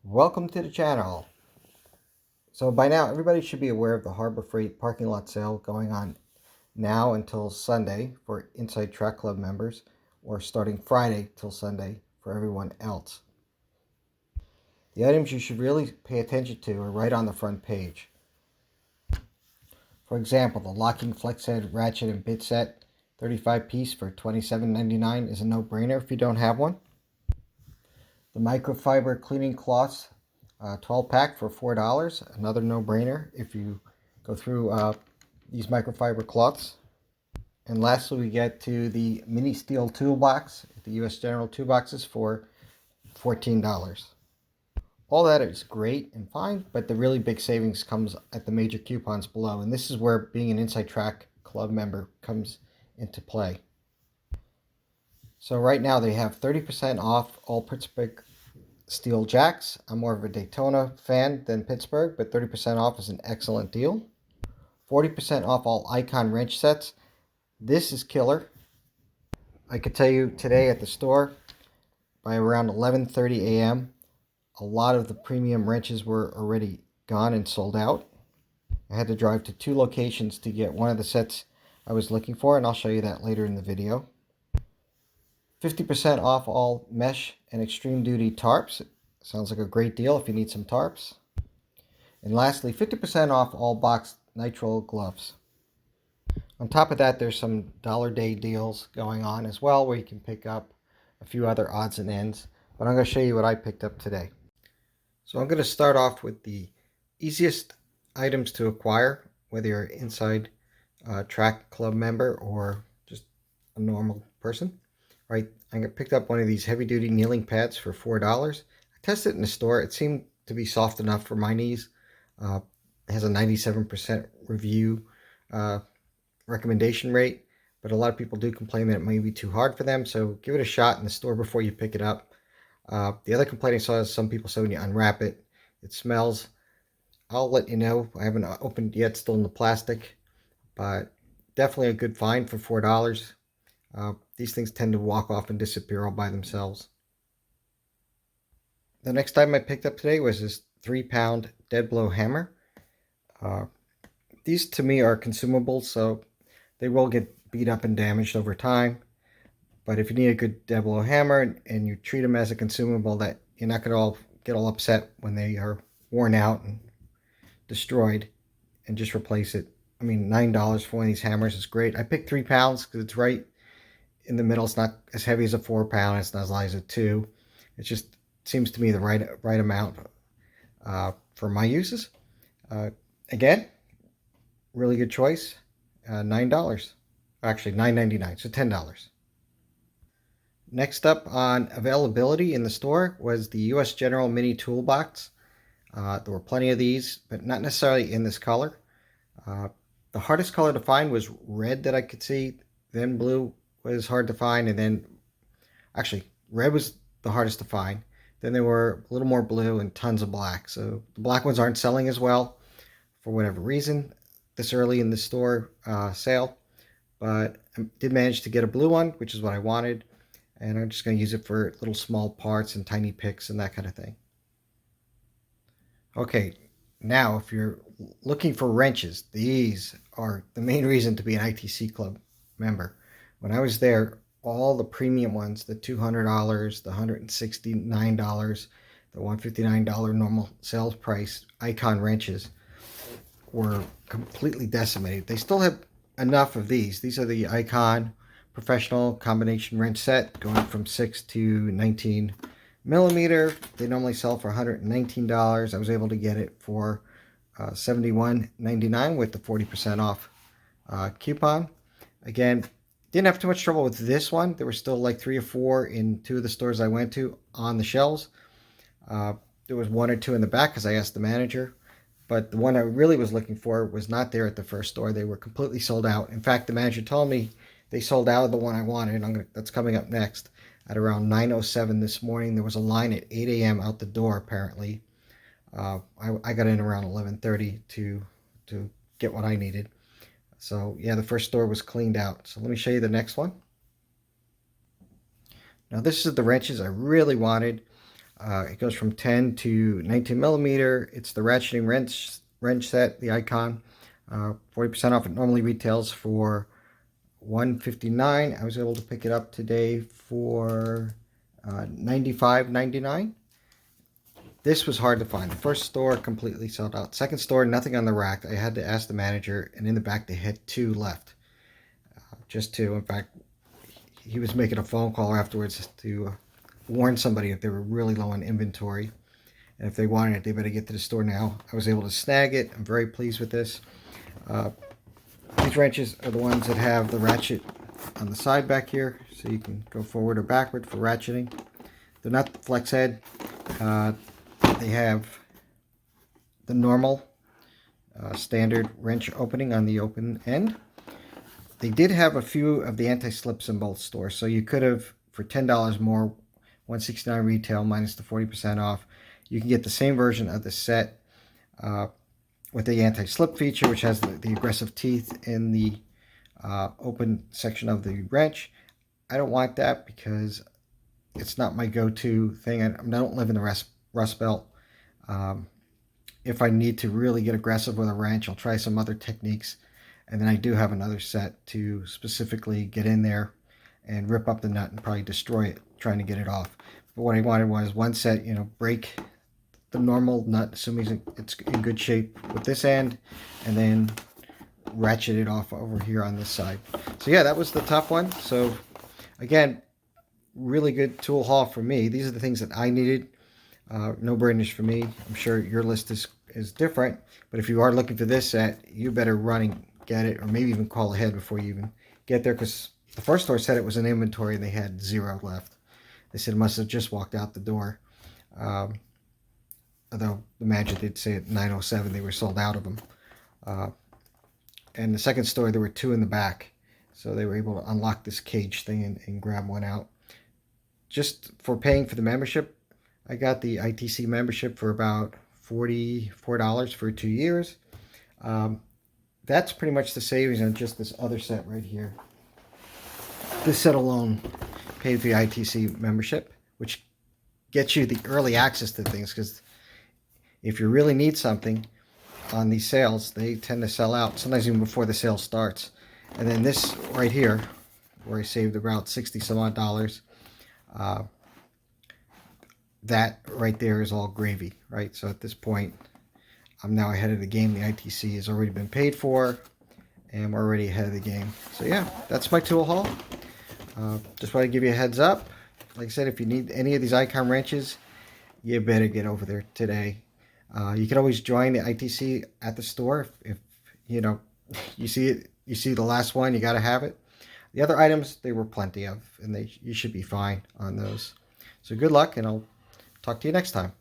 Welcome to the channel. So by now everybody should be aware of the Harbor Freight parking lot sale going on now until Sunday for Inside Track Club members, or starting Friday till Sunday for everyone else. The items you should really pay attention to are right on the front page. For example, the locking flex head ratchet and bit set 35 piece for $27.99 is a no-brainer if you don't have one. The microfiber cleaning cloths 12 pack for $4, another no-brainer if you go through these microfiber cloths. And lastly, we get to the mini steel toolbox at the US General toolboxes for $14. All that is great and fine, but the really big savings comes at the major coupons below, and this is where being an Inside Track Club member comes into play. So right now they have 30% off all Pittsburgh steel jacks. I'm more of a Daytona fan than Pittsburgh, but 30% off is an excellent deal. 40% off all Icon wrench sets. This is killer. I could tell you today at the store, by around 11:30 a.m., a lot of the premium wrenches were already gone and sold out. I had to drive to 2 locations to get one of the sets I was looking for, and I'll show you that later in the video. 50% off all mesh and extreme duty tarps. Sounds like a great deal if you need some tarps. And lastly, 50% off all boxed nitrile gloves. On top of that, there's some dollar day deals going on as well, where you can pick up a few other odds and ends. But I'm going to show you what I picked up today. So I'm going to start off with the easiest items to acquire, whether you're an Inside Track Club member or just a normal person. Right, I picked up one of these heavy-duty kneeling pads for $4. I tested it in the store. It seemed to be soft enough for my knees. It has a 97% review recommendation rate, but a lot of people do complain that it may be too hard for them, so give it a shot in the store before you pick it up. The other complaint I saw is some people say when you unwrap it, it smells. I'll let you know. I haven't opened it yet, still in the plastic, but definitely a good find for $4. These things tend to walk off and disappear all by themselves. The next item I picked up today was this 3-pound dead blow hammer. These to me are consumables, so they will get beat up and damaged over time. But if you need a good dead blow hammer and you treat them as a consumable, that you're not going to get all upset when they are worn out and destroyed, and just replace it. I mean, $9 for one of these hammers is great. I picked 3 pounds because it's right in the middle. It's not as heavy as a 4-pound. It's not as light as a 2. It just seems to me the right amount for my uses. Again, really good choice. $9. Actually, $9.99, so $10. Next up on availability in the store was the US General Mini Toolbox. There were plenty of these, but not necessarily in this color. The hardest color to find was red that I could see, then blue was hard to find, and then actually red was the hardest to find. Then there were a little more blue and tons of black. So the black ones aren't selling as well for whatever reason this early in the store sale, but I did manage to get a blue one, which is what I wanted, and I'm just going to use it for little small parts and tiny picks and that kind of thing. Okay, now if you're looking for wrenches, these are the main reason to be an ITC Club member. When I was there, all the premium ones, the $200, the $169, the $159 normal sales price Icon wrenches were completely decimated. They still have enough of these. These are the Icon Professional Combination Wrench Set, going from 6 to 19 millimeter. They normally sell for $119. I was able to get it for $71.99 with the 40% off coupon. Again, didn't have too much trouble with this one. There were still like 3 or 4 in 2 of the stores I went to on the shelves. There was 1 or 2 in the back because I asked the manager. But the one I really was looking for was not there at the first store. They were completely sold out. In fact, the manager told me they sold out of the one I wanted. That's coming up next. At around 9:07 this morning, there was a line at 8 a.m. out the door, apparently. I got in around 11:30 to get what I needed. So yeah, the first store was cleaned out. So let me show you the next one. Now this is the wrenches I really wanted. It goes from 10 to 19 millimeter. It's the Ratcheting Wrench Set, the icon. 40% off. It normally retails for $159. I was able to pick it up today for $95.99. This was hard to find. The first store completely sold out. Second store, nothing on the rack. I had to ask the manager, and in the back they had 2 left. Just 2. In fact, he was making a phone call afterwards to warn somebody if they were really low on inventory. And if they wanted it, they better get to the store now. I was able to snag it. I'm very pleased with this. These wrenches are the ones that have the ratchet on the side back here, so you can go forward or backward for ratcheting. They're not flex head. They have the normal standard wrench opening on the open end. They did have a few of the anti-slips in both stores, so you could have, for $10 more, $169 retail minus the 40% off, you can get the same version of the set with the anti-slip feature, which has the aggressive teeth in the open section of the wrench. I don't want that because it's not my go-to thing. I don't live in the Rust Belt. If I need to really get aggressive with a wrench, I'll try some other techniques. And then I do have another set to specifically get in there and rip up the nut and probably destroy it trying to get it off. But what I wanted was one set, break the normal nut, assuming it's in good shape with this end, and then ratchet it off over here on this side. So yeah, that was the tough one. So again, really good tool haul for me. These are the things that I needed. No brainers for me. I'm sure your list is different, but if you are looking for this set, you better run and get it, or maybe even call ahead before you even get there, because the first store said it was in inventory and they had 0 left. They said it must have just walked out the door. Although the manager did say at 9:07 they were sold out of them. And the second store, there were 2 in the back, so they were able to unlock this cage thing and grab one out. Just for paying for the membership, I got the ITC membership for about $44 for 2 years. That's pretty much the savings on just this other set right here. This set alone paid for the ITC membership, which gets you the early access to things, because if you really need something on these sales, they tend to sell out, sometimes even before the sale starts. And then this right here, where I saved about 60 some odd dollars, that right there is all gravy, right? So at this point, I'm now ahead of the game. The ITC has already been paid for, and we're already ahead of the game. So yeah, that's my tool haul. Just want to give you a heads up. Like I said, if you need any of these icon wrenches, you better get over there today. You can always join the ITC at the store if you see it. You see the last one, you got to have it. The other items, there were plenty of, and you should be fine on those. So good luck, and I'll talk to you next time.